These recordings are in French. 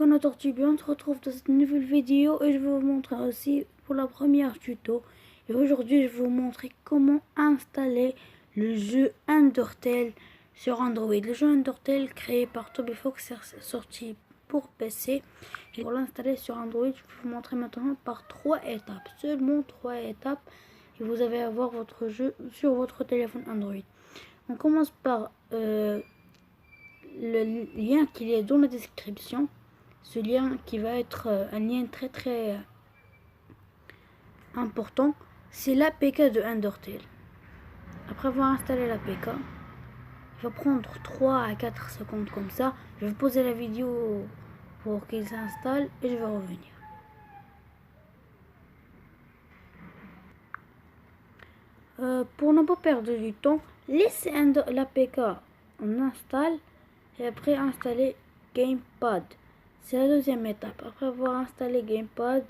Connor Tortube, on se retrouve dans cette nouvelle vidéo et je vais vous montrer aussi pour la première tuto. Et aujourd'hui je vais vous montrer comment installer le jeu Undertale sur Android. Le jeu Undertale créé par Toby Fox est sorti pour PC. Et pour l'installer sur Android, je vais vous montrer maintenant par 3 étapes. Seulement 3 étapes et vous allez avoir votre jeu sur votre téléphone Android. On commence par le lien qui est dans la description. Ce lien qui va être un lien très important, c'est l'APK de Undertale. Après avoir installé l'APK, il va prendre 3 à 4 secondes comme ça. Je vais poser la vidéo pour qu'il s'installe et je vais revenir. Pour ne pas perdre du temps, laissez l'APK, on installe et après installer Gamepad. C'est la deuxième étape. Après avoir installé Gamepad,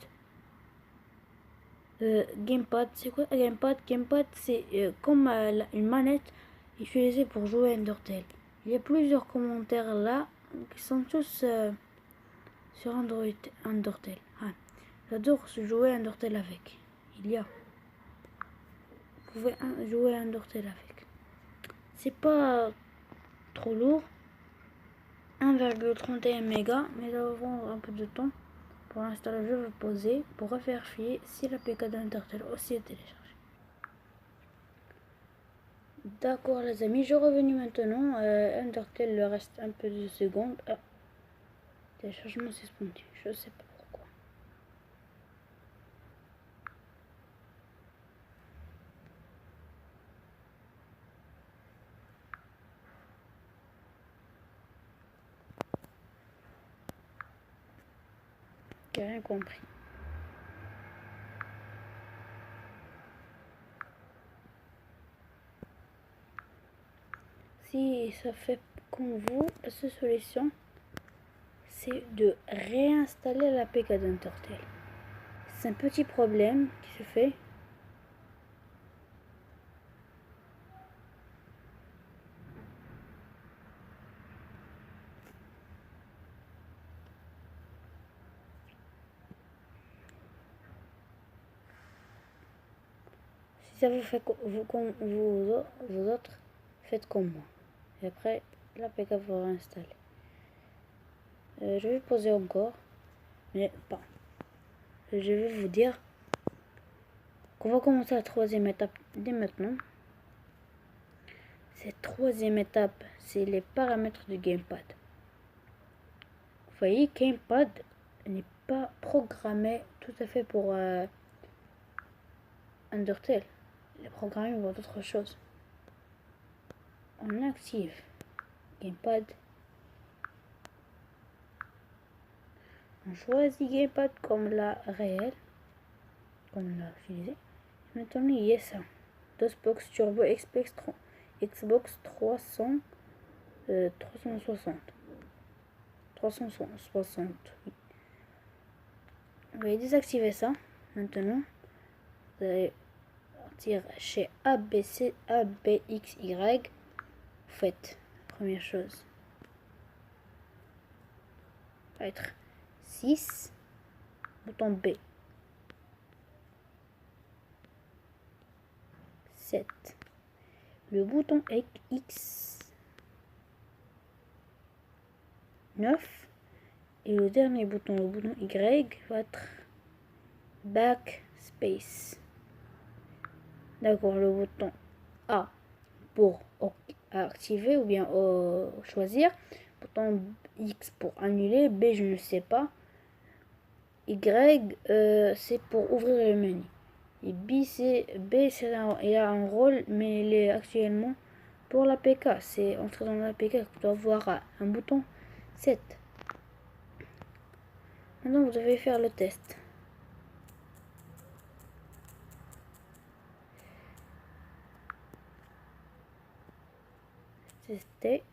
c'est quoi Gamepad? Gamepad, c'est comme une manette utilisée pour jouer Undertale. Il y a plusieurs commentaires là qui sont tous sur Android Undertale. J'adore jouer Undertale avec. Vous pouvez jouer Undertale avec. C'est pas trop lourd. 1,31 mégas, mais ça va prendre un peu de temps. Pour l'instant, je vais poser pour vérifier si l'APK d'Undertale aussi est téléchargée. D'accord les amis, je suis revenu maintenant. Undertale, il reste un peu de secondes. Téléchargement suspendu, je sais pas pourquoi. J'ai rien compris. Si ça fait comme vous, la seule solution, c'est de réinstaller l'APK d'Undertale. C'est un petit problème qui se fait. Si ça vous fait vous autres, faites comme moi. Et après, l'APK va réinstaller. Je vais poser encore, mais pas. Je vais vous dire qu'on va commencer la troisième étape dès maintenant. Cette troisième étape, c'est les paramètres du Gamepad. Vous voyez, Gamepad n'est pas programmé tout à fait pour Undertale. Il est programmé pour d'autres choses. On active Gamepad. On choisit Gamepad comme la réelle, comme on l'a utilisé. Maintenant, il y a ça. DOSBox Turbo Xbox 360. 360. Oui. Vous allez désactiver ça. Maintenant, vous allez partir chez ABXY. Vous faites, première chose, va être 6, bouton B, 7, le bouton X, 9, et le dernier bouton, le bouton Y, va être Backspace. D'accord, le bouton A pour activer ou bien choisir, bouton X pour annuler, B je ne sais pas, Y c'est pour ouvrir le menu, et B il a un rôle mais il est actuellement pour l'APK, c'est entrer dans l'APK, vous doit avoir un bouton 7. Maintenant vous devez faire le test. Tester.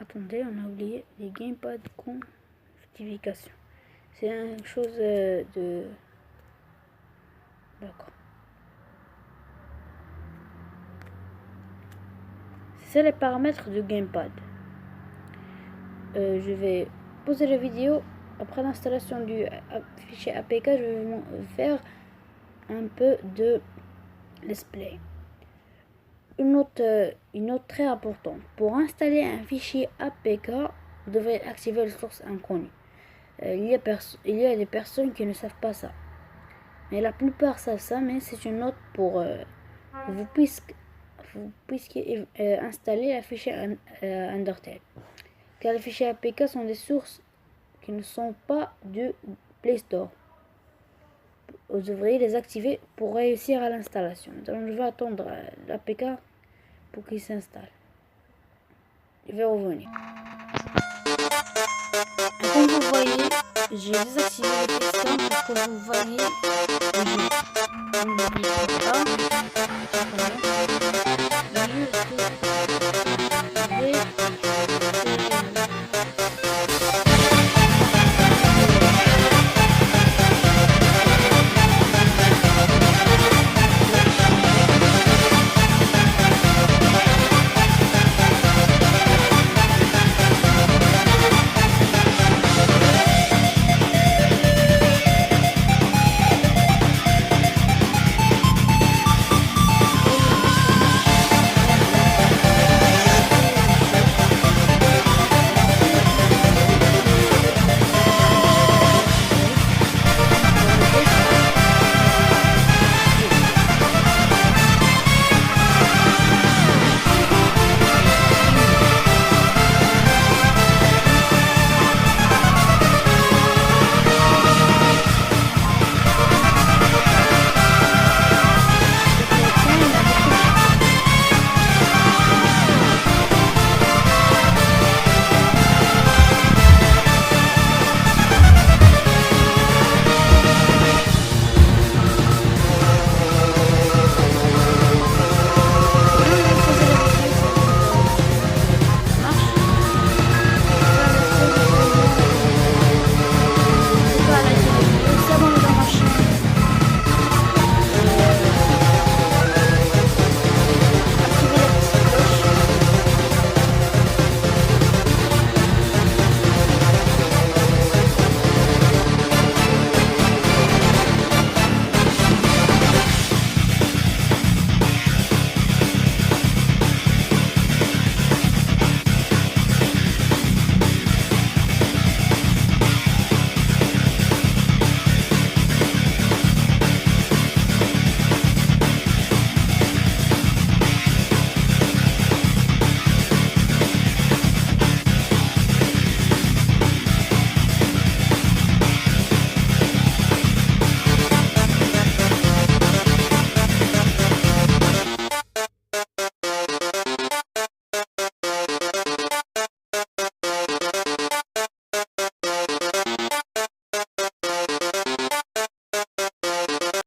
Attendez, on a oublié les gamepad configuration. C'est une chose de... D'accord. C'est les paramètres du gamepad. Je vais poser la vidéo. Après l'installation du fichier APK, je vais faire un peu de let's play. Une note très importante. Pour installer un fichier APK, vous devrez activer les sources inconnues. Il y a des personnes qui ne savent pas ça. Mais la plupart savent ça, mais c'est une note pour vous puissiez installer un fichier Undertale. Car les fichiers APK sont des sources qui ne sont pas du Play Store. Vous devriez les activer pour réussir à l'installation. Donc je vais attendre l'APK pour qu'il s'installe. Je vais revenir. Comme vous voyez, j'ai désactivé les pistons pour que vous voyez le jeu. Le jeu